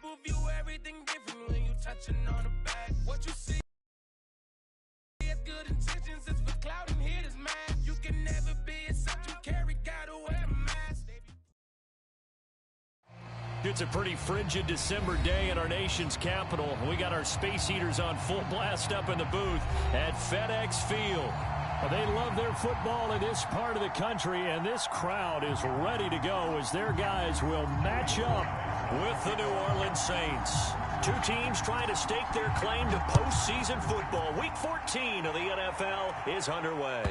People view everything different when you touching on the back. What you see is good intentions, it's for clout and haters, man. You can never be a subject, carry, gotta wear a mask. It's a pretty frigid December day in our nation's capital. We got our space heaters on full blast up in the booth at FedEx Field. Well, they love their football in this part of the country, and this crowd is ready to go as their guys will match up with the New Orleans Saints. Two teams trying to stake their claim to postseason football. Week 14 of the NFL is underway.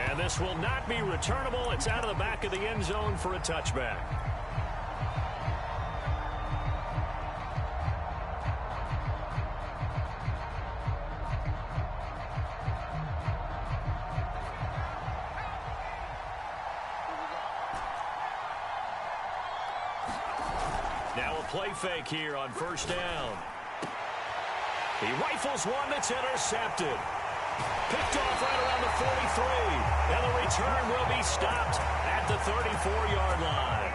And this will not be returnable. It's out of the back of the end zone for a touchback. Now a play fake here on first down. He rifles one that's intercepted. Picked off right around the 43. And the return will be stopped at the 34-yard line.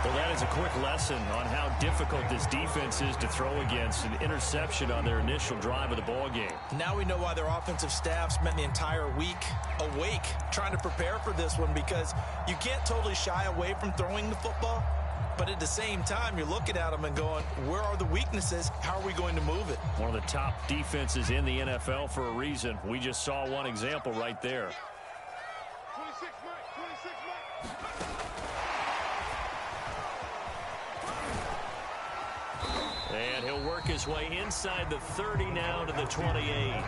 Well, that is a quick lesson on how difficult this defense is to throw against. An interception on their initial drive of the ball game. Now we know why their offensive staff spent the entire week awake trying to prepare for this one, because you can't totally shy away from throwing the football. But at the same time, you're looking at them and going, where are the weaknesses? How are we going to move it? One of the top defenses in the NFL for a reason. We just saw one example right there. 26, Mike, 26, Mike. And he'll work his way inside the 30 now to the 28.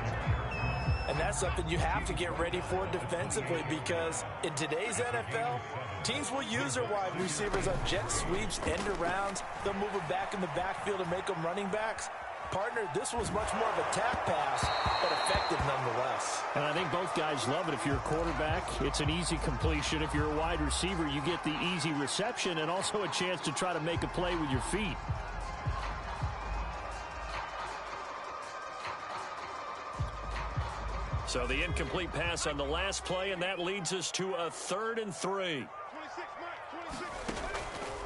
And that's something you have to get ready for defensively, because in today's NFL, teams will use their wide receivers on jet sweeps, end arounds. They'll move them back in the backfield and make them running backs. Partner, this was much more of a tap pass, but effective nonetheless. And I think both guys love it. If you're a quarterback, it's an easy completion. If you're a wide receiver, you get the easy reception and also a chance to try to make a play with your feet. So the incomplete pass on the last play, and that leads us to a 3rd and 3. 26, Mike, 26.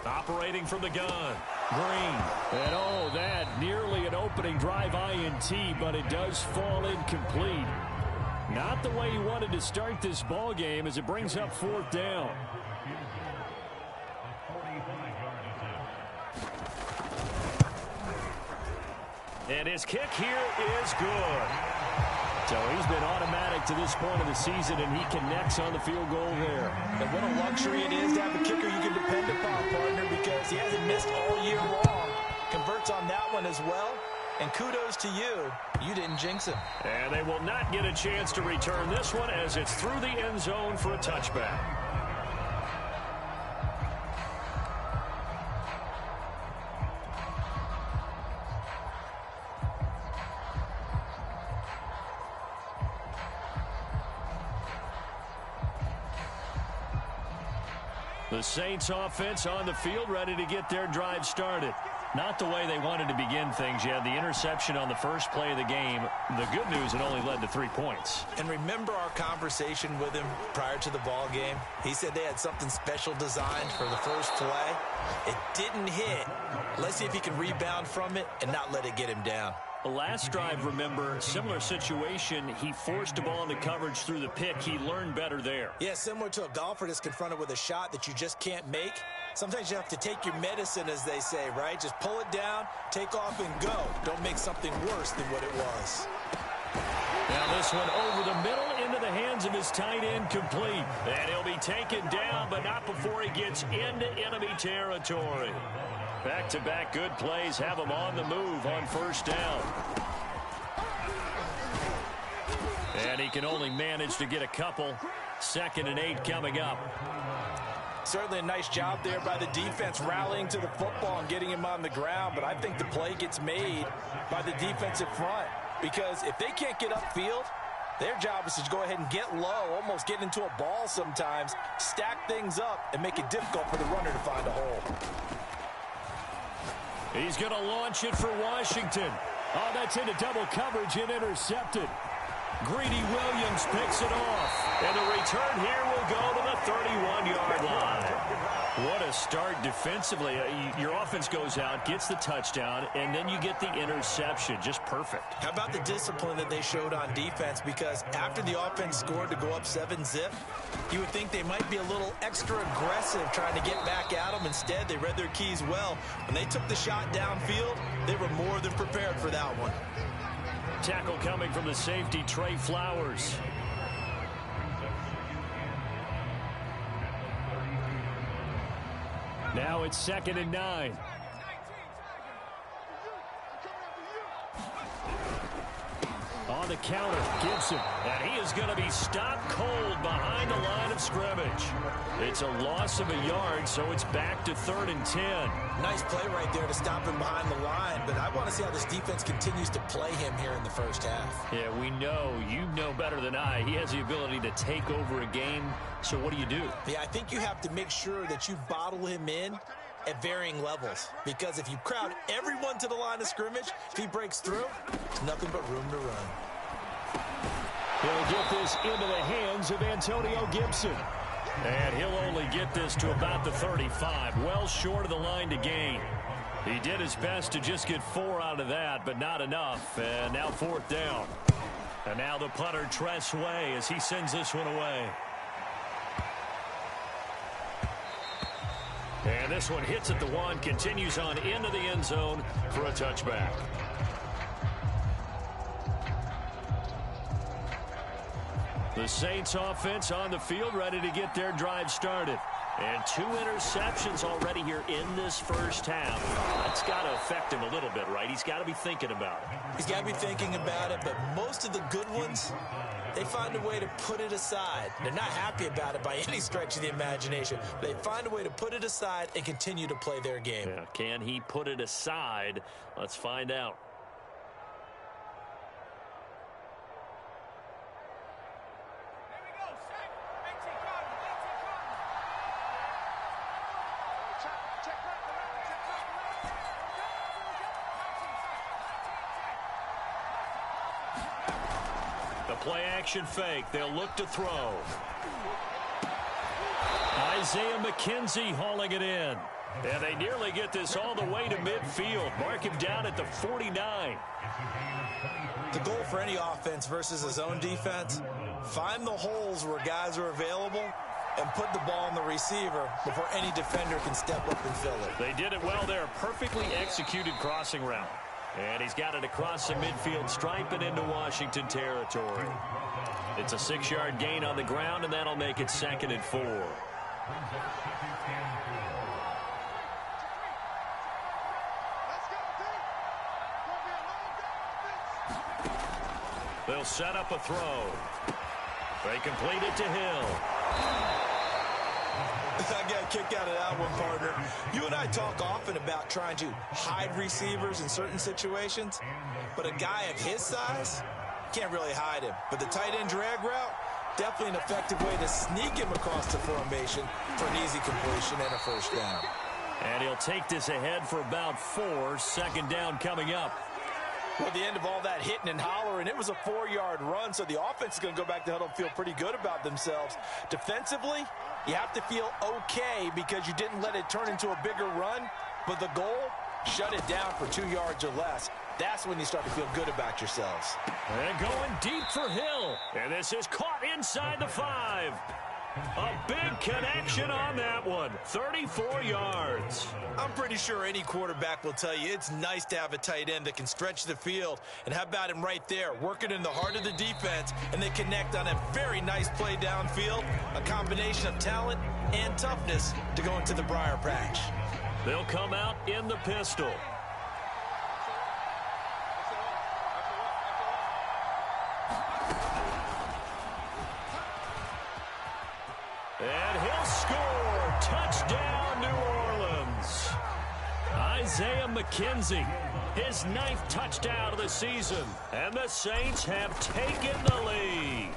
Operating from the gun. Green. And oh, that nearly an opening drive INT, but it does fall incomplete. Not the way he wanted to start this ball game as it brings up 4th down. And his kick here is good. So he's been automatic to this point of the season, and he connects on the field goal there. And what a luxury it is to have a kicker you can depend upon, partner, because he hasn't missed all year long. Converts on that one as well. And kudos to you. You didn't jinx him. And they will not get a chance to return this one as it's through the end zone for a touchback. The Saints offense on the field, ready to get their drive started. Not the way they wanted to begin things yet. The interception on the first play of the game. The good news, it only led to 3 points. And remember our conversation with him prior to the ball game? He said they had something special designed for the first play. It didn't hit. Let's see if he can rebound from it and not let it get him down. The last drive, remember, similar situation. He forced a ball into coverage through the pick. He learned better there. Yeah, similar to a golfer that's confronted with a shot that you just can't make. Sometimes you have to take your medicine, as they say, right? Just pull it down, take off, and go. Don't make something worse than what it was. Now this one over the middle into the hands of his tight end, complete. And he'll be taken down, but not before he gets into enemy territory. Back-to-back good plays have him on the move on first down. And he can only manage to get a couple. 2nd and 8 coming up. Certainly a nice job there by the defense rallying to the football and getting him on the ground, but I think the play gets made by the defensive front, because if they can't get upfield, their job is to go ahead and get low, almost get into a ball sometimes, stack things up, and make it difficult for the runner to find a hole. He's going to launch it for Washington. Oh, that's into double coverage and intercepted. Greedy Williams picks it off. And the return here will go to the 31-yard line. What a start defensively. Your offense goes out, gets the touchdown, and then you get the interception. Just perfect. How about the discipline that they showed on defense? Because after the offense scored to go up 7-zip, you would think they might be a little extra aggressive trying to get back at them. Instead, they read their keys well. When they took the shot downfield, they were more than prepared for that one. Tackle coming from the safety, Trey Flowers. Now it's 2nd and 9. On the counter, Gibson. And he is going to be stopped cold behind the line of scrimmage. It's a loss of a yard, so it's back to 3rd and 10. Nice play right there to stop him behind the line, but I want to see how this defense continues to play him here in the first half. Yeah, we know. You know better than I. He has the ability to take over a game, so what do you do? Yeah, I think you have to make sure that you bottle him in at varying levels, because if you crowd everyone to the line of scrimmage, if he breaks through, there's nothing but room to run. He'll get this into the hands of Antonio Gibson. And he'll only get this to about the 35, well short of the line to gain. He did his best to just get 4 out of that, but not enough. And now 4th down. And now the punter, Tress Way, as he sends this one away. And this one hits at the 1, continues on into the end zone for a touchback. The Saints offense on the field, ready to get their drive started. And 2 interceptions already here in this first half. That's got to affect him a little bit, right? He's got to be thinking about it. He's got to be thinking about it, but most of the good ones, they find a way to put it aside. They're not happy about it by any stretch of the imagination. They find a way to put it aside and continue to play their game. Yeah, can he put it aside? Let's find out. Play action fake. They'll look to throw. Isaiah McKenzie hauling it in. And they nearly get this all the way to midfield. Mark him down at the 49. The goal for any offense versus his own defense, find the holes where guys are available and put the ball on the receiver before any defender can step up and fill it. They did it well there. Perfectly executed crossing route. And he's got it across the midfield stripe and into Washington territory. It's a 6-yard gain on the ground, and that'll make it 2nd and 4. They'll set up a throw. They complete it to Hill. I got a kick out of that one, partner. You and I talk often about trying to hide receivers in certain situations, but a guy of his size can't really hide him. But the tight end drag route, definitely an effective way to sneak him across the formation for an easy completion and a first down. And he'll take this ahead for about 4. 2nd down coming up. Well, at the end of all that hitting and hollering, it was a 4-yard run, so the offense is going to go back to huddle and feel pretty good about themselves. Defensively, you have to feel okay because you didn't let it turn into a bigger run, but the goal, shut it down for 2 yards or less. That's when you start to feel good about yourselves. And going deep for Hill. And this is caught inside the 5. A big connection on that one. 34 yards. I'm pretty sure any quarterback will tell you it's nice to have a tight end that can stretch the field. And how about him right there, working in the heart of the defense, and they connect on a very nice play downfield, a combination of talent and toughness to go into the briar patch. They'll come out in the pistol. And he'll score. Touchdown, New Orleans. Isaiah McKenzie, his 9th touchdown of the season. And the Saints have taken the lead.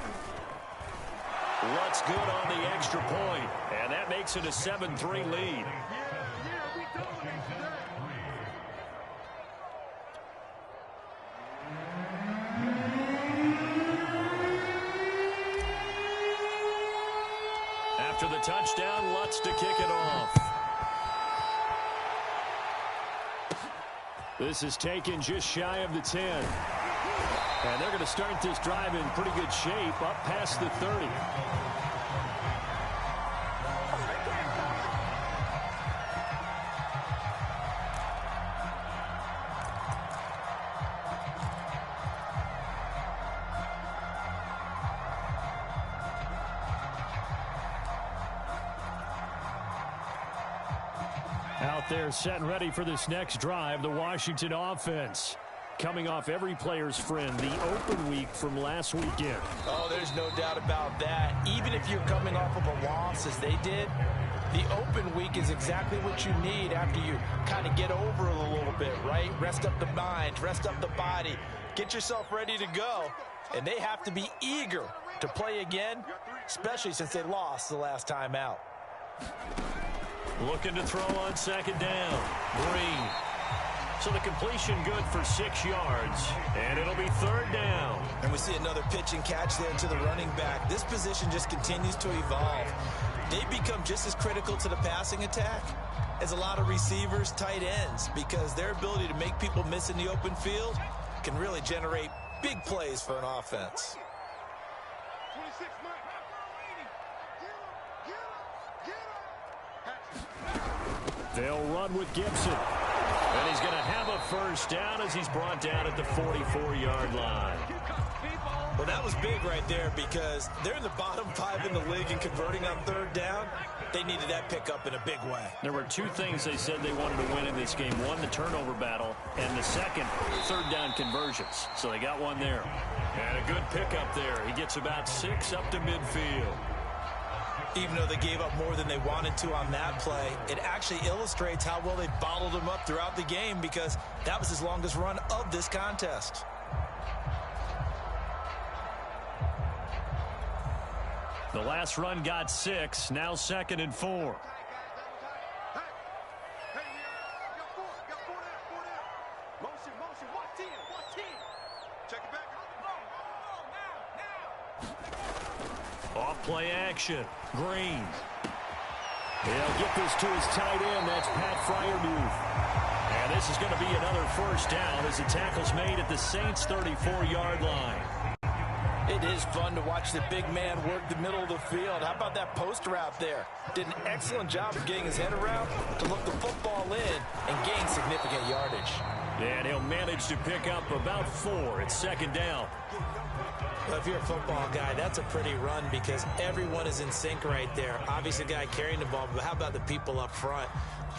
What's good on the extra point? And that makes it a 7-3 lead. After the touchdown, Lutz to kick it off. This is taken just shy of the 10. And they're going to start this drive in pretty good shape up past the 30. Out there set and ready for this next drive, the Washington offense. Coming off every player's friend, the open week from last weekend. Oh, there's no doubt about that. Even if you're coming off of a loss as they did, the open week is exactly what you need after you kind of get over it a little bit, right? Rest up the mind, rest up the body, get yourself ready to go. And they have to be eager to play again, especially since they lost the last time out. Looking to throw on second down. Green. So the completion good for 6 yards. And it'll be third down. And we see another pitch and catch there to the running back. This position just continues to evolve. They become just as critical to the passing attack as a lot of receivers, tight ends, because their ability to make people miss in the open field can really generate big plays for an offense. They'll run with Gibson. And he's going to have a first down as he's brought down at the 44-yard line. Well, that was big right there because they're in the bottom 5 in the league in converting on third down. They needed that pickup in a big way. There were 2 things they said they wanted to win in this game. One, the turnover battle, and the second, third down conversions. So they got one there. And a good pickup there. He gets about 6 up to midfield. Even though they gave up more than they wanted to on that play, it actually illustrates how well they bottled him up throughout the game because that was his longest run of this contest. The last run got 6, now 2nd and 4. Off play action. Green. He'll get this to his tight end. That's Pat Fryermuth. And this is going to be another first down as the tackle's made at the Saints' 34-yard line. It is fun to watch the big man work the middle of the field. How about that post route there? Did an excellent job of getting his head around to look the football in and gain significant yardage. And he'll manage to pick up about 4 at 2nd down. Well, if you're a football guy, that's a pretty run because everyone is in sync right there. Obviously, the guy carrying the ball, but how about the people up front?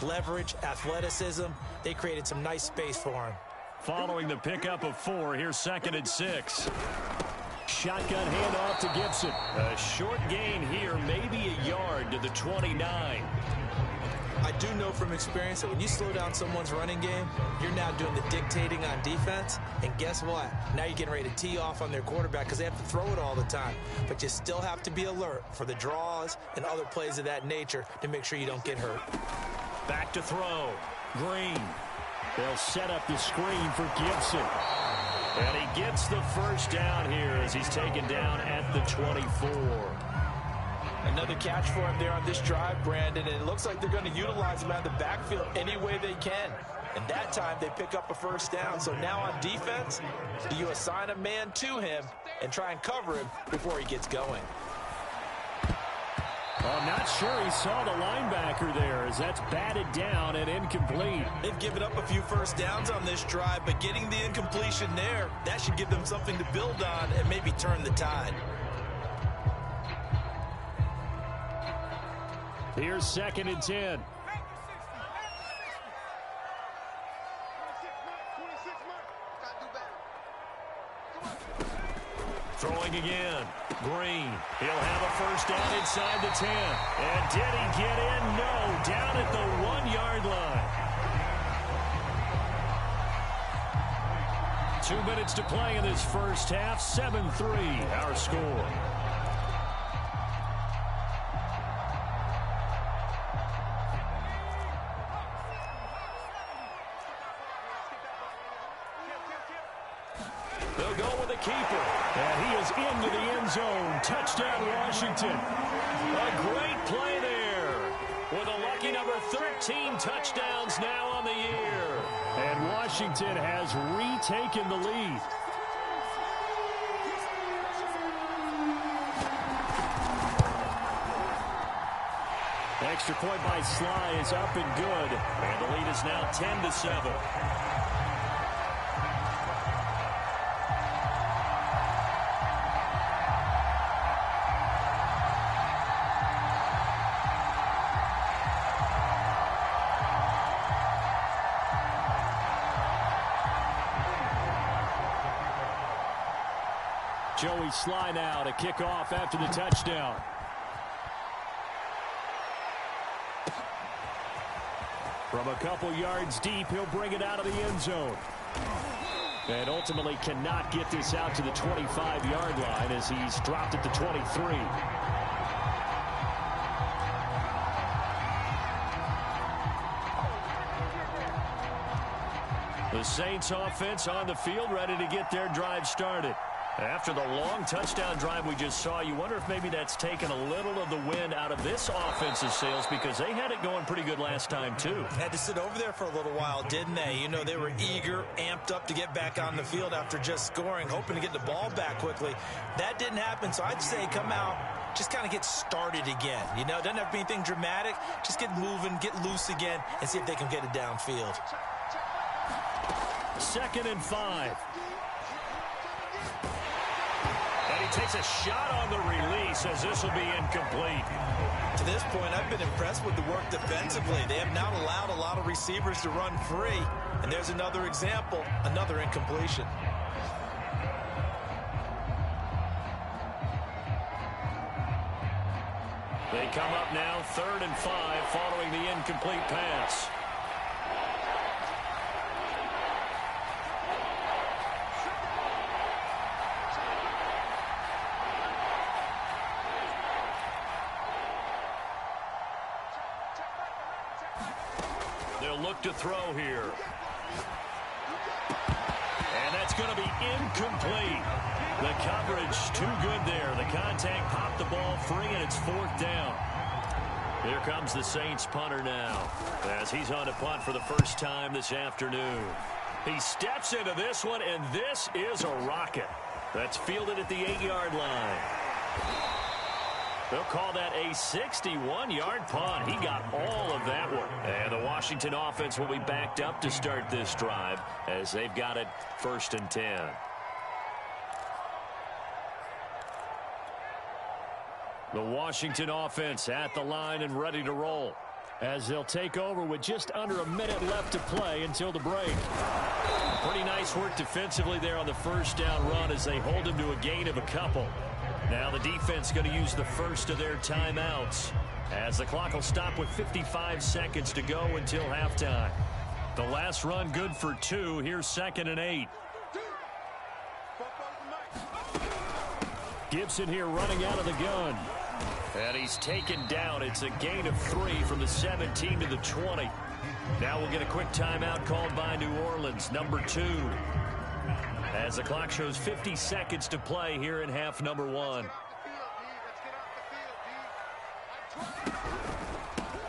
Leverage, athleticism, they created some nice space for him. Following the pickup of 4, here's 2nd and 6. Shotgun handoff to Gibson. A short gain here, maybe a yard to the 29. I do know from experience that when you slow down someone's running game, you're now doing the dictating on defense. And guess what? Now you're getting ready to tee off on their quarterback because they have to throw it all the time. But you still have to be alert for the draws and other plays of that nature to make sure you don't get hurt. Back to throw. Green. They'll set up the screen for Gibson. And he gets the first down here as he's taken down at the 24. Another catch for him there on this drive, Brandon, and it looks like they're going to utilize him out of the backfield any way they can. And that time they pick up a first down. So now on defense, do you assign a man to him and try and cover him before he gets going? I'm not sure he saw the linebacker there as that's batted down and incomplete. They've given up a few first downs on this drive, but getting the incompletion there, that should give them something to build on and maybe turn the tide. Here's 2nd and 10. Throwing again. Green. He'll have a first down inside the 10. And did he get in? No. Down at the 1-yard line. 2 minutes to play in this first half. 7-3 our score. They'll go with the keeper. And he is into the end zone. Touchdown, Washington. A great play there. With a lucky number 13 touchdowns now on the year. And Washington Washington has retaken the lead. Extra point by Sly is up and good. And the lead is now 10-7. Joey Sly now to kick off after the touchdown. From a couple yards deep, he'll bring it out of the end zone. And ultimately cannot get this out to the 25-yard line as he's dropped at the 23. The Saints offense on the field, ready to get their drive started. After the long touchdown drive we just saw, you wonder if maybe that's taken a little of the wind out of this offense's sails, because they had it going pretty good last time, too. Had to sit over there for a little while, didn't they? You know, they were eager, amped up to get back on the field after just scoring, hoping to get the ball back quickly. That didn't happen, so I'd say come out, just kind of get started again. You know, doesn't have to be anything dramatic. Just get moving, get loose again, and see if they can get it downfield. 2nd and 5. And he takes a shot on the release as this will be incomplete. To this point, I've been impressed with the work defensively. They have not allowed a lot of receivers to run free. And there's another example, another incompletion. They come up now 3rd and 5 following the incomplete pass. Look to throw here. And that's going to be incomplete. The coverage too good there. The contact popped the ball free, and it's 4th down. Here comes the Saints punter now, as he's on to punt for the first time this afternoon. He steps into this one, and this is a rocket. That's fielded at the 8-yard line. They'll call that a 61-yard punt. He got all of that one. And the Washington offense will be backed up to start this drive as they've got it 1st and 10. The Washington offense at the line and ready to roll as they'll take over with just under a minute left to play until the break. Pretty nice work defensively there on the first down run as they hold him to a gain of a couple. Now the defense going to use the first of their timeouts as the clock will stop with 55 seconds to go until halftime. The last run good for 2. Here's 2nd and 8. Gibson here running out of the gun. And he's taken down. It's a gain of 3 from the 17 to the 20. Now we'll get a quick timeout called by New Orleans, number 2. As the clock shows 50 seconds to play here in half number 1.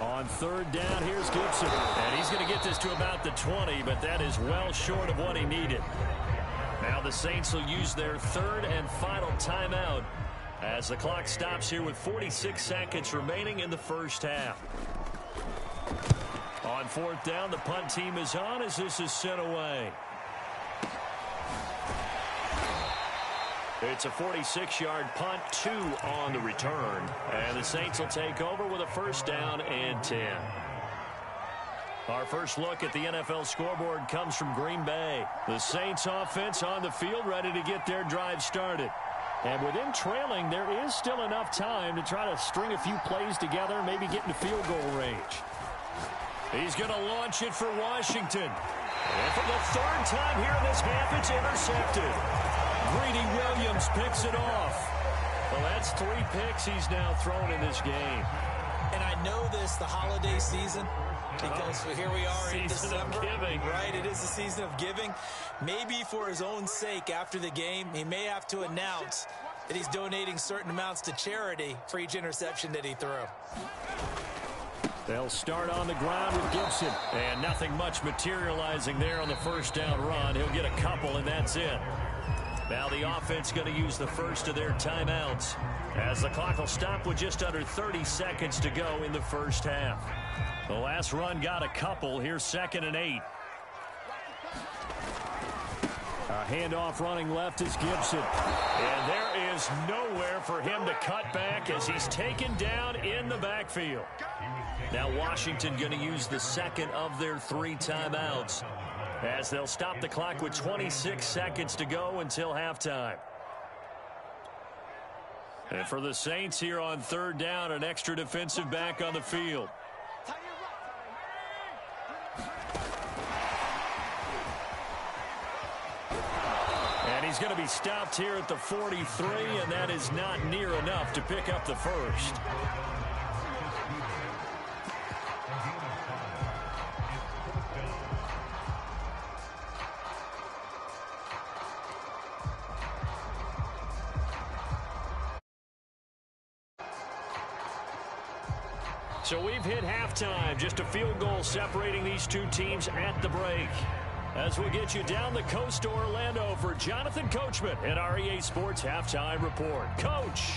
On 3rd down, here's Gibson. And he's going to get this to about the 20, but that is well short of what he needed. Now the Saints will use their 3rd and final timeout as the clock stops here with 46 seconds remaining in the first half. On 4th down, the punt team is on as this is sent away. It's a 46-yard punt, 2 on the return. And the Saints will take over with a 1st down and 10. Our first look at the NFL scoreboard comes from Green Bay. The Saints offense on the field ready to get their drive started. And with them trailing, there is still enough time to try to string a few plays together, maybe get into field goal range. He's going to launch it for Washington. And for the 3rd time here in this half, it's intercepted. Greedy Williams picks it off. Well, that's 3 picks he's now thrown in this game. And I know this, the holiday season, because here we are in December. Season of giving. Right, it is the season of giving. Maybe for his own sake after the game, he may have to announce that he's donating certain amounts to charity for each interception that he threw. They'll start on the ground with Gibson. And nothing much materializing there on the first down run. He'll get a couple, and that's it. Now the offense going to use the first of their timeouts as the clock will stop with just under 30 seconds to go in the first half. The last run got a couple. Here's 2nd and 8. A handoff running left is Gibson. And there is nowhere for him to cut back as he's taken down in the backfield. Now Washington going to use the second of their 3 timeouts as they'll stop the clock with 26 seconds to go until halftime. And for the Saints here on 3rd down, an extra defensive back on the field. And he's going to be stopped here at the 43, and that is not near enough to pick up the first. So we've hit halftime. Just a field goal separating these two teams at the break. As we get you down the coast to Orlando for Jonathan Coachman at our EA Sports Halftime Report. Coach.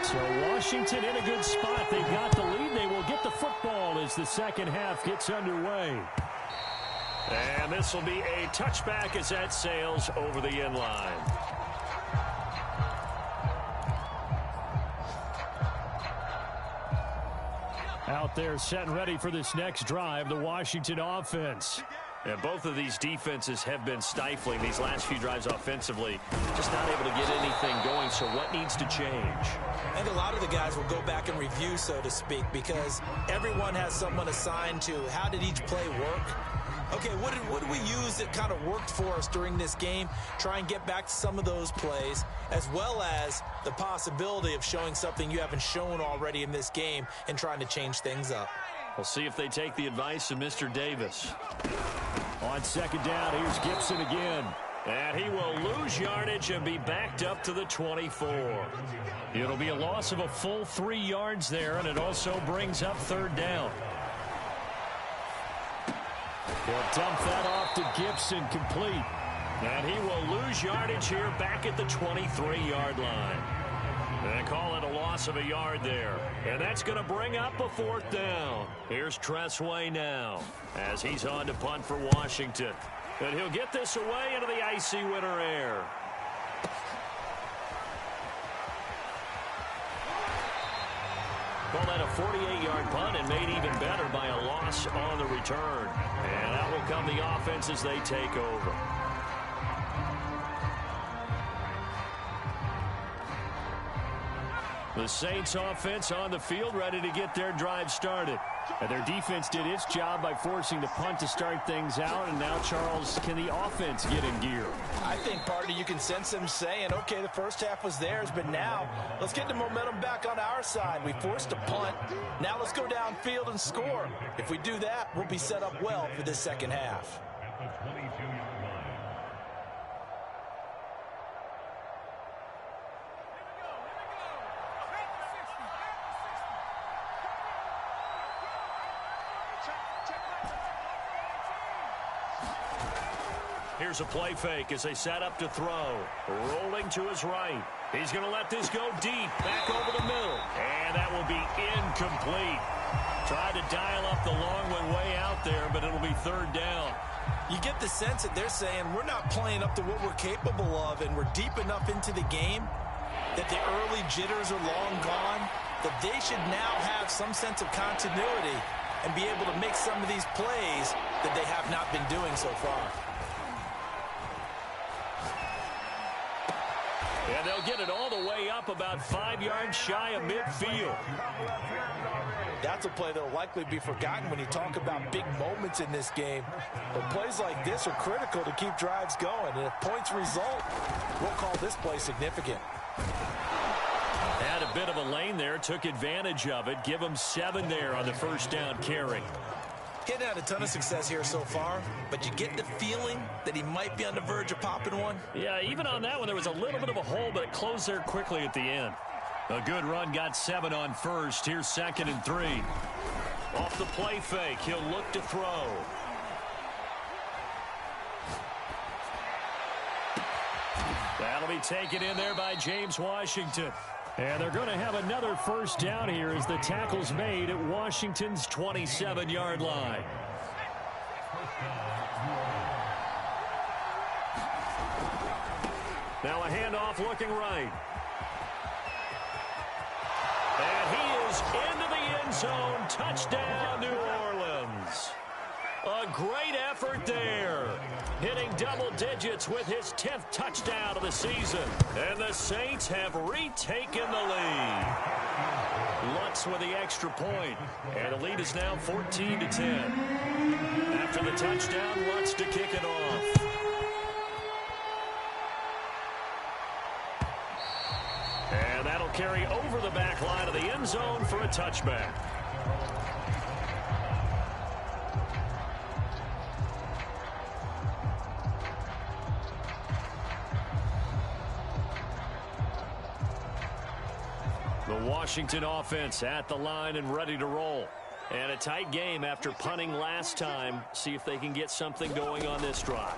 So Washington in a good spot. They've got the lead. They will get the football as the second half gets underway. And this will be a touchback as that sails over the end line. Out there set and ready for this next drive, the Washington offense. And both of these defenses have been stifling these last few drives offensively. Just not able to get anything going, so what needs to change? I think a lot of the guys will go back and review, so to speak, because everyone has someone assigned to how did each play work. Okay, what did we use that kind of worked for us during this game? Try and get back to some of those plays, as well as the possibility of showing something you haven't shown already in this game and trying to change things up. We'll see if they take the advice of Mr. Davis. On 2nd down, here's Gibson again. And he will lose yardage and be backed up to the 24. It'll be a loss of a full 3 yards there, and it also brings up 3rd down. He'll dump that off to Gibson, complete. And he will lose yardage here back at the 23-yard line. They call it a loss of a yard there. And that's going to bring up a 4th down. Here's Tressway now as he's on to punt for Washington. And he'll get this away into the icy winter air. Call that a 48-yard punt and made even better by a loss on the return. And out will come the offense as they take over. The Saints offense on the field ready to get their drive started. And their defense did its job by forcing the punt to start things out. And now, Charles, can the offense get in gear? I think, partner, you can sense them saying, okay, the first half was theirs, but now let's get the momentum back on our side. We forced a punt. Now let's go downfield and score. If we do that, we'll be set up well for this second half. Here's a play fake as they set up to throw. Rolling to his right. He's going to let this go deep. Back over the middle. And that will be incomplete. Tried to dial up the long one way out there, but it'll be 3rd down. You get the sense that they're saying we're not playing up to what we're capable of, and we're deep enough into the game that the early jitters are long gone, that they should now have some sense of continuity and be able to make some of these plays that they have not been doing so far. And they'll get it all the way up about 5 yards shy of midfield. That's a play that will likely be forgotten when you talk about big moments in this game. But plays like this are critical to keep drives going. And if points result, we'll call this play significant. Had a bit of a lane there, took advantage of it. Give him 7 there on the first down carry. Getting had a ton of success here so far, but you get the feeling that he might be on the verge of popping one. Yeah, even on that one, there was a little bit of a hole, but it closed there quickly at the end. A good run, got 7 on first. Here's 2nd and 3. Off the play fake, he'll look to throw. That'll be taken in there by James Washington. And they're going to have another first down here as the tackle's made at Washington's 27-yard line. Now a handoff looking right. And he is into the end zone. Touchdown, New Orleans. A great effort there. Hitting double digits with his 10th touchdown of the season. And the Saints have retaken the lead. Lutz with the extra point. And the lead is now 14-10. After the touchdown, Lutz to kick it off. And that'll carry over the back line of the end zone for a touchback. The Washington offense at the line and ready to roll. And a tight game after punting last time. See if they can get something going on this drive.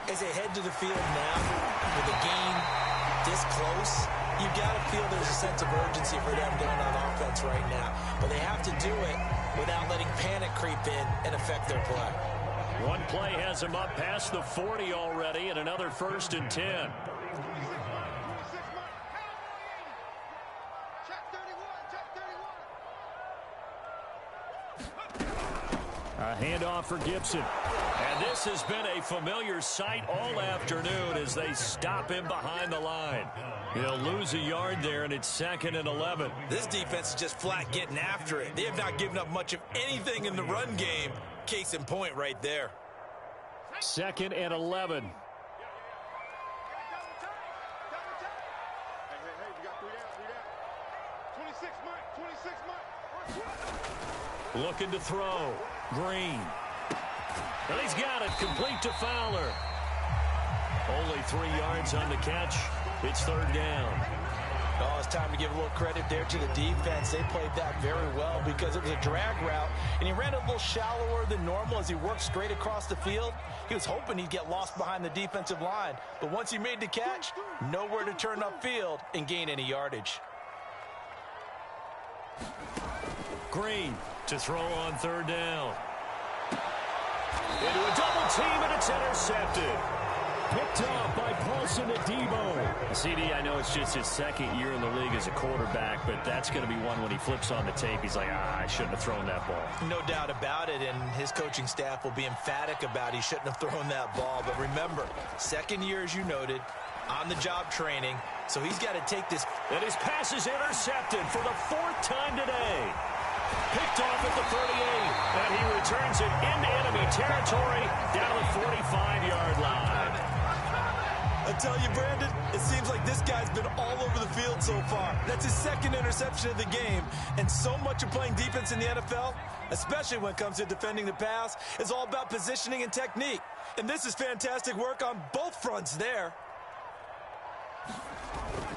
As they head to the field now with the game this close, you've got to feel there's a sense of urgency for them going on offense right now. But they have to do it without letting panic creep in and affect their play. One play has him up past the 40 already, and another 1st and 10. A handoff for Gibson. And this has been a familiar sight all afternoon as they stop him behind the line. He'll lose a yard there, and it's 2nd and 11. This defense is just flat getting after it. They have not given up much of anything in the run game. Case in point right there. 2nd and 11. Looking to throw. Green. And he's got it. Complete to Fowler. Only 3 yards on the catch. It's 3rd down. Oh, it's time to give a little credit there to the defense. They played that very well because it was a drag route, and he ran a little shallower than normal as he worked straight across the field. He was hoping he'd get lost behind the defensive line, but once he made the catch, nowhere to turn upfield and gain any yardage. Green to throw on 3rd down. Into a double team, and it's intercepted. Picked off by Paulson Adebo. CD, I know it's just his 2nd year in the league as a quarterback, but that's going to be one when he flips on the tape. He's like, I shouldn't have thrown that ball. No doubt about it, and his coaching staff will be emphatic about he shouldn't have thrown that ball. But remember, 2nd year, as you noted, on-the-job training, so he's got to take this. And his pass is intercepted for the 4th time today. Picked off at the 38, and he returns it into enemy territory down the 45-yard line. I tell you, Brandon, it seems like this guy's been all over the field so far. That's his 2nd interception of the game, and so much of playing defense in the NFL, especially when it comes to defending the pass, is all about positioning and technique. And this is fantastic work on both fronts there.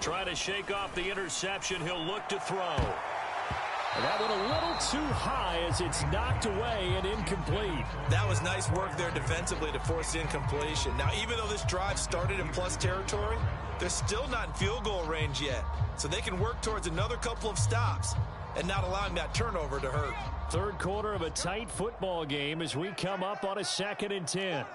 Trying to shake off the interception, he'll look to throw. That one a little too high as it's knocked away and incomplete. That was nice work there defensively to force the incompletion. Now, even though this drive started in plus territory, they're still not in field goal range yet. So they can work towards another couple of stops and not allowing that turnover to hurt. 3rd quarter of a tight football game as we come up on a 2nd and 10.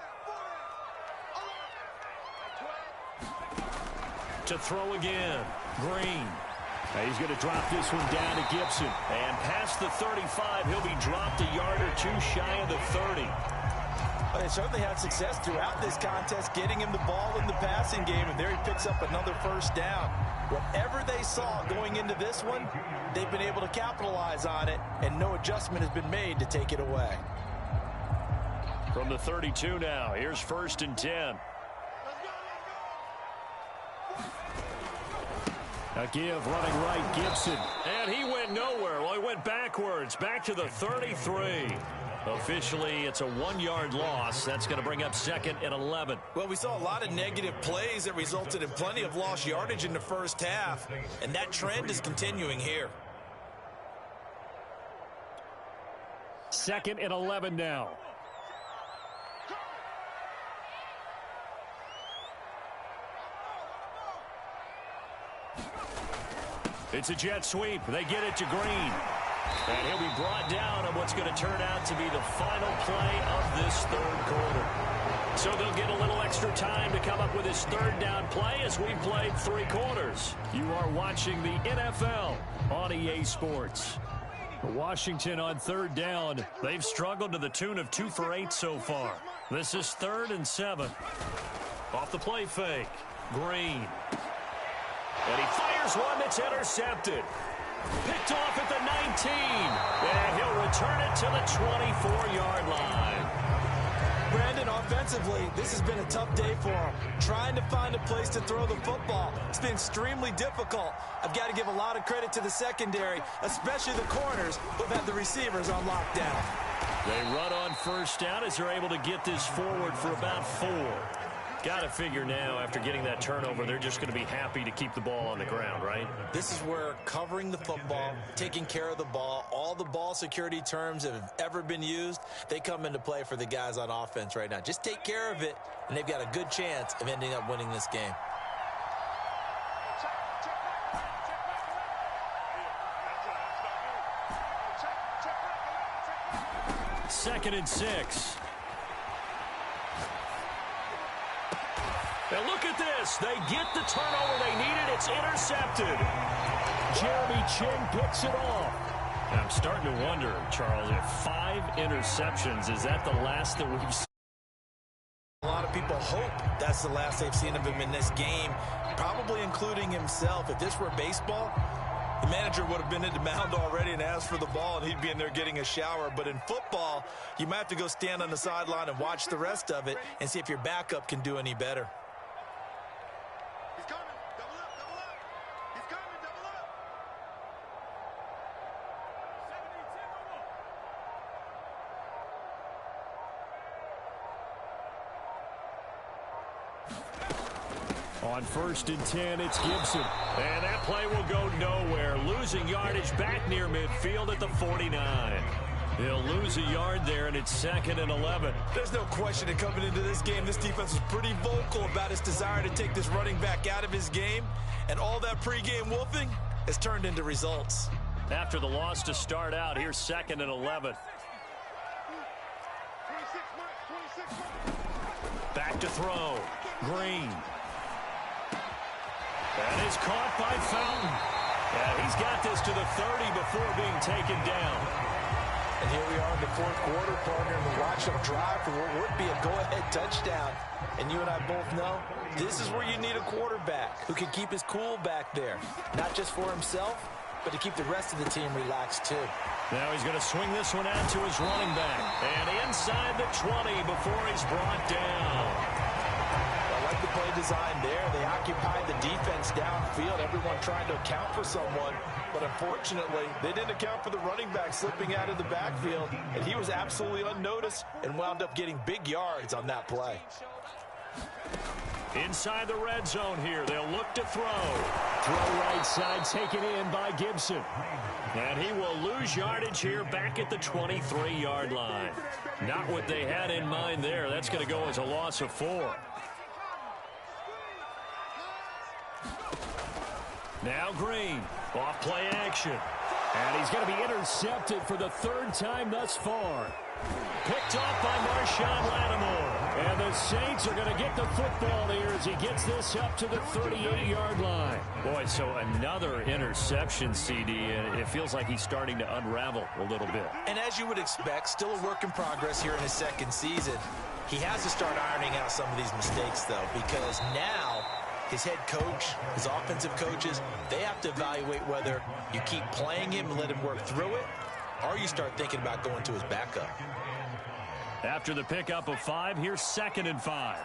To throw again. Green. He's going to drop this one down to Gibson. And past the 35, he'll be dropped a yard or 2 shy of the 30. They certainly had success throughout this contest, getting him the ball in the passing game, and there he picks up another 1st down. Whatever they saw going into this one, they've been able to capitalize on it, and no adjustment has been made to take it away. From the 32 now, here's 1st and 10. A give running right, Gibson. And he went nowhere. Well, he went backwards, back to the 33. Officially, it's a 1-yard loss. That's going to bring up 2nd and 11. Well, we saw a lot of negative plays that resulted in plenty of lost yardage in the first half, and that trend is continuing here. 2nd and 11 now. It's a jet sweep. They get it to Green. And he'll be brought down on what's going to turn out to be the final play of this third quarter. So they'll get a little extra time to come up with his third down play as we played 3 quarters. You are watching the NFL on EA Sports. Washington on 3rd down. They've struggled to the tune of 2 for 8 so far. This is 3rd and 7. Off the play fake. Green. And he fires one that's intercepted. Picked off at the 19. And he'll return it to the 24-yard line. Brandon, offensively, this has been a tough day for him. Trying to find a place to throw the football. It's been extremely difficult. I've got to give a lot of credit to the secondary, especially the corners who've had the receivers on lockdown. They run on 1st down as they're able to get this forward for about 4. Got to figure now, after getting that turnover, they're just going to be happy to keep the ball on the ground, right? This is where covering the football, taking care of the ball, all the ball security terms that have ever been used, they come into play for the guys on offense right now. Just take care of it, and they've got a good chance of ending up winning this game. Second and 6. And look at this. They get the turnover they needed. It's intercepted. Jeremy Chin picks it off. And I'm starting to wonder, Charles, if 5 interceptions, is that the last that we've seen? A lot of people hope that's the last they've seen of him in this game, probably including himself. If this were baseball, the manager would have been at the mound already and asked for the ball, and he'd be in there getting a shower. But in football, you might have to go stand on the sideline and watch the rest of it and see if your backup can do any better. On 1st and 10, it's Gibson. And that play will go nowhere. Losing yardage back near midfield at the 49. They'll lose a yard there, and it's 2nd and 11. There's no question that coming into this game, this defense was pretty vocal about its desire to take this running back out of his game. And all that pregame wolfing has turned into results. After the loss to start out, here's 2nd and 11. Back to throw. Green. That is caught by Fountain. And he's got this to the 30 before being taken down. And here we are in the 4th quarter, partner, and we watch them drive for what would be a go-ahead touchdown. And you and I both know this is where you need a quarterback who can keep his cool back there. Not just for himself, but to keep the rest of the team relaxed too. Now he's going to swing this one out to his running back. And inside the 20 before he's brought down. The play design there. They occupied the defense downfield, everyone trying to account for someone, but unfortunately they didn't account for the running back slipping out of the backfield, and he was absolutely unnoticed and wound up getting big yards on that play. Inside the red zone here, they'll look to throw. Throw right side taken in by Gibson. And he will lose yardage here back at the 23-yard line. Not what they had in mind there. That's going to go as a loss of 4. Now Green, off play action. And he's going to be intercepted for the 3rd time thus far. Picked off by Marshawn Lattimore. And the Saints are going to get the football here as he gets this up to the 38-yard line. Boy, so another interception, CD, and it feels like he's starting to unravel a little bit. And as you would expect, still a work in progress here in his 2nd season. He has to start ironing out some of these mistakes, though, because now his head coach, his offensive coaches, they have to evaluate whether you keep playing him and let him work through it, or you start thinking about going to his backup. After the pickup of 5, here's 2nd and 5.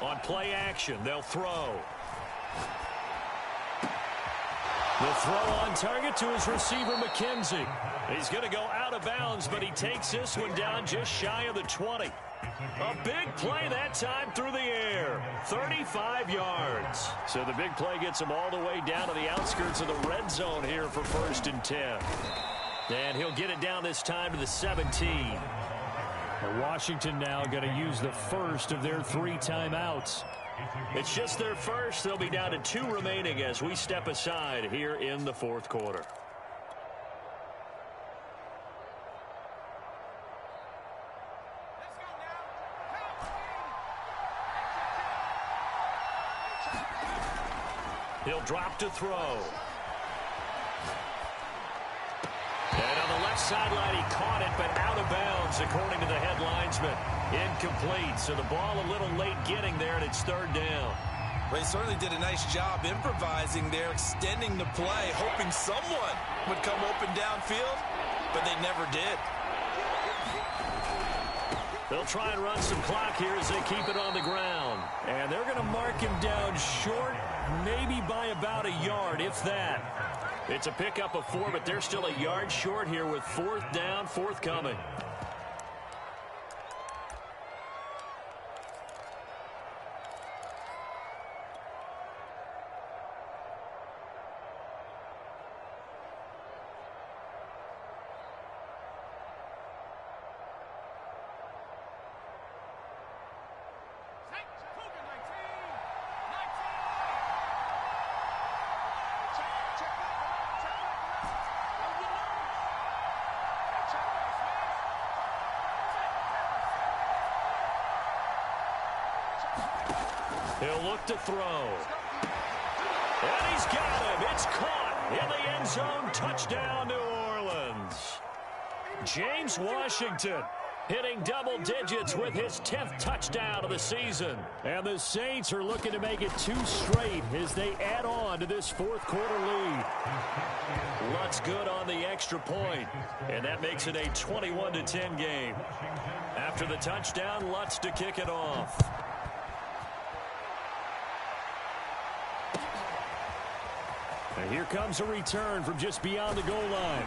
On play action, they'll throw. The throw on target to his receiver, McKenzie. He's going to go out of bounds, but he takes this one down just shy of the 20. A big play that time through the air. 35 yards. So the big play gets him all the way down to the outskirts of the red zone here for 1st and 10. And he'll get it down this time to the 17. And Washington now going to use the first of their 3 timeouts. It's just their first. They'll be down to 2 remaining as we step aside here in the 4th quarter. He'll drop to throw. And on the left sideline, he caught it, but out of bounds, according to the head linesman. Incomplete, so the ball a little late getting there, and it's 3rd down. Well, he certainly did a nice job improvising there, extending the play, hoping someone would come open downfield, but they never did. They'll try and run some clock here as they keep it on the ground. And they're going to mark him down short, maybe by about a yard, if that. It's a pickup of 4, but they're still a yard short here with 4th down, forthcoming. He'll look to throw. And he's got him. It's caught in the end zone. Touchdown, New Orleans. James Washington hitting double digits with his 10th touchdown of the season. And the Saints are looking to make it 2 straight as they add on to this 4th quarter lead. Lutz good on the extra point, and that makes it a 21-10 game. After the touchdown, Lutz to kick it off. And here comes a return from just beyond the goal line.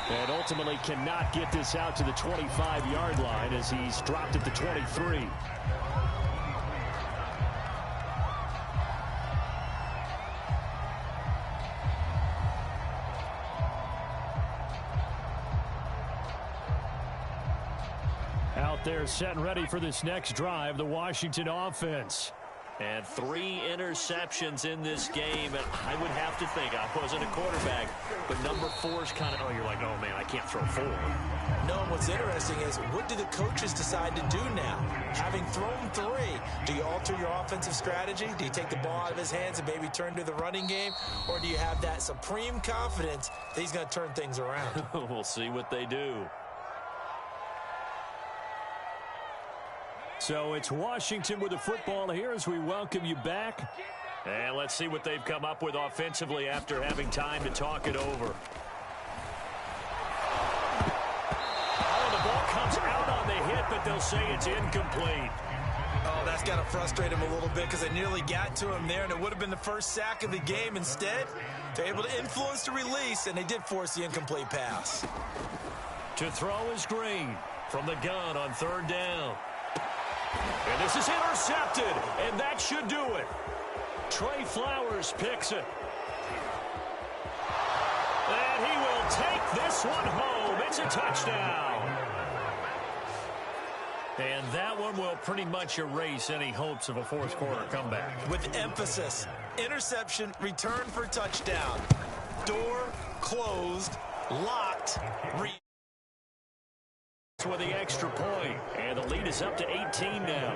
And ultimately cannot get this out to the 25-yard line as he's dropped at the 23. Out there set and ready for this next drive, the Washington offense. And 3 interceptions in this game. And I would have to think, I wasn't a quarterback, but number 4 is kind of, oh, you're like, oh, man, I can't throw 4. No, and what's interesting is, what do the coaches decide to do now? Having thrown 3, do you alter your offensive strategy? Do you take the ball out of his hands and maybe turn to the running game? Or do you have that supreme confidence that he's going to turn things around? We'll see what they do. So it's Washington with the football here as we welcome you back. And let's see what they've come up with offensively after having time to talk it over. Oh, the ball comes out on the hit, but they'll say it's incomplete. Oh, that's got to frustrate him a little bit because they nearly got to him there, and it would have been the first sack of the game. Instead, they're able to influence the release, and they did force the incomplete pass. To throw is Green from the gun on 3rd down. And this is intercepted, and that should do it. Trey Flowers picks it. And he will take this one home. It's a touchdown. And that one will pretty much erase any hopes of a 4th quarter comeback. With emphasis, interception, return for touchdown. Door closed, locked, with the extra point, and the lead is up to 18 now.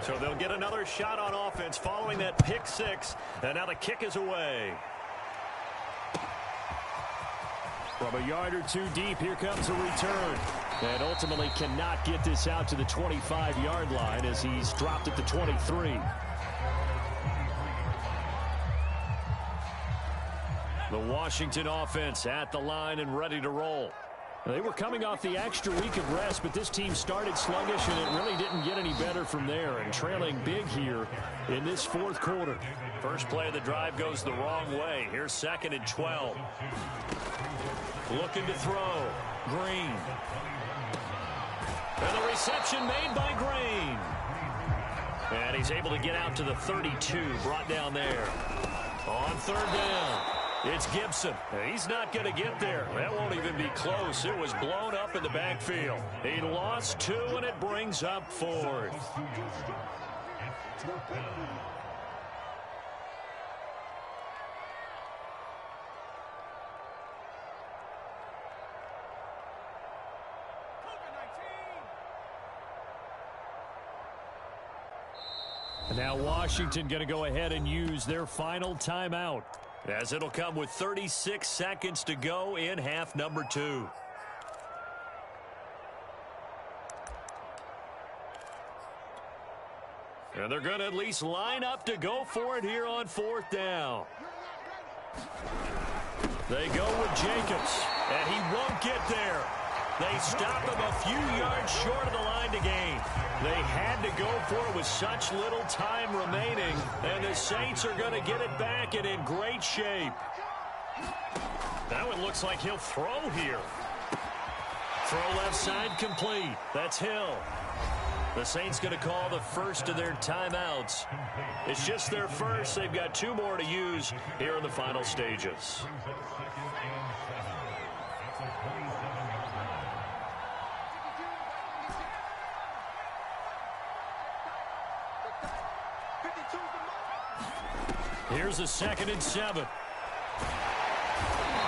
So they'll get another shot on offense following that pick 6, and now the kick is away. From a yard or 2 deep, here comes a return. And ultimately cannot get this out to the 25-yard line as he's dropped at the 23. The Washington offense at the line and ready to roll. They were coming off the extra week of rest, but this team started sluggish, and it really didn't get any better together from there and trailing big here in this fourth quarter. First play of the drive goes the wrong way. Here's 2nd and 12. Looking to throw. Green. And the reception made by Green. And he's able to get out to the 32, brought down there. On 3rd down, it's Gibson. He's not going to get there. That won't even be close. It was blown up in the backfield. He lost 2, and it brings up 4th. And now Washington going to go ahead and use their final timeout, as it'll come with 36 seconds to go in half number 2. And they're going to at least line up to go for it here on 4th down. They go with Jacobs, and he won't get there. They stop him a few yards short of the line to gain. They had to go for it with such little time remaining, and the Saints are going to get it back and in great shape. Now it looks like he'll throw here. Throw left side complete. That's Hill. The Saints going to call the first of their timeouts. It's just their first. They've got 2 more to use here in the final stages. Here's a 2nd and 7.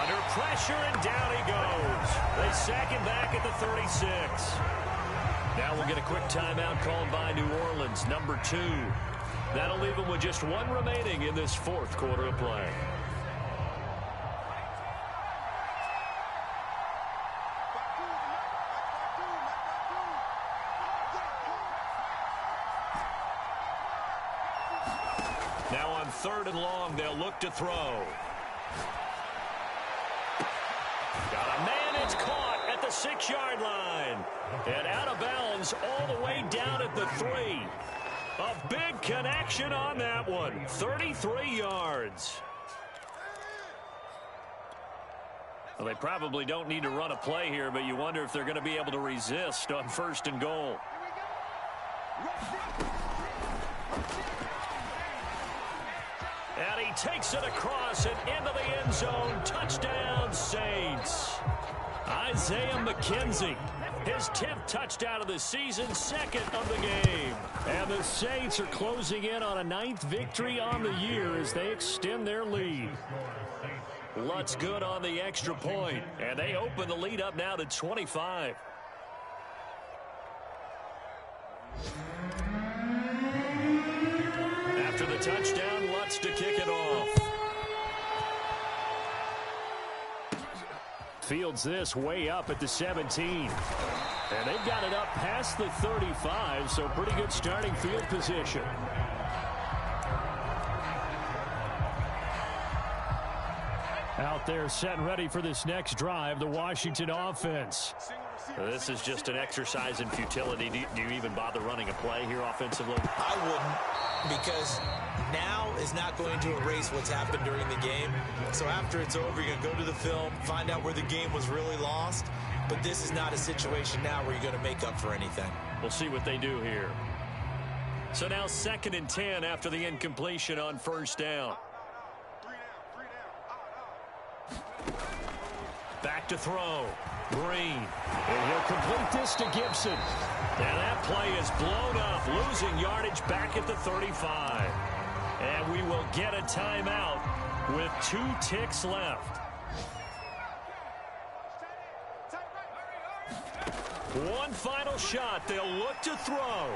Under pressure, and down he goes. They sack him back at the 36. Now we'll get a quick timeout called by New Orleans, number 2. That'll leave them with just 1 remaining in this 4th quarter of play. Now on 3rd and long, they'll look to throw. Got a man, it's caught at the 6-yard line. And out of bounds all the way down at the 3. A big connection on that one. 33 yards. Well, they probably don't need to run a play here, but you wonder if they're going to be able to resist on 1st and goal. And he takes it across and into the end zone. Touchdown, Saints. Isaiah McKenzie, his 10th touchdown of the season, 2nd of the game. And the Saints are closing in on a 9th victory on the year as they extend their lead. Lutz good on the extra point, and they open the lead up now to 25. After the touchdown, Lutz to kick it off. Fields this way up at the 17. And they've got it up past the 35, so pretty good starting field position. Out there set and ready for this next drive, the Washington offense. This is just an exercise in futility. Do you even bother running a play here offensively? I wouldn't, because now is not going to erase what's happened during the game. So after it's over, you're going to go to the film, find out where the game was really lost. But this is not a situation now where you're going to make up for anything. We'll see what they do here. So now 2nd and 10 after the incompletion on 1st down. Back to throw. Green. And he'll complete this to Gibson. And that play is blown up, losing yardage back at the 35. And we will get a timeout with 2 ticks left. One final shot. They'll look to throw.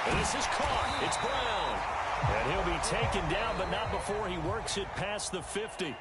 And this is caught. It's Brown. And he'll be taken down, but not before he works it past the 50.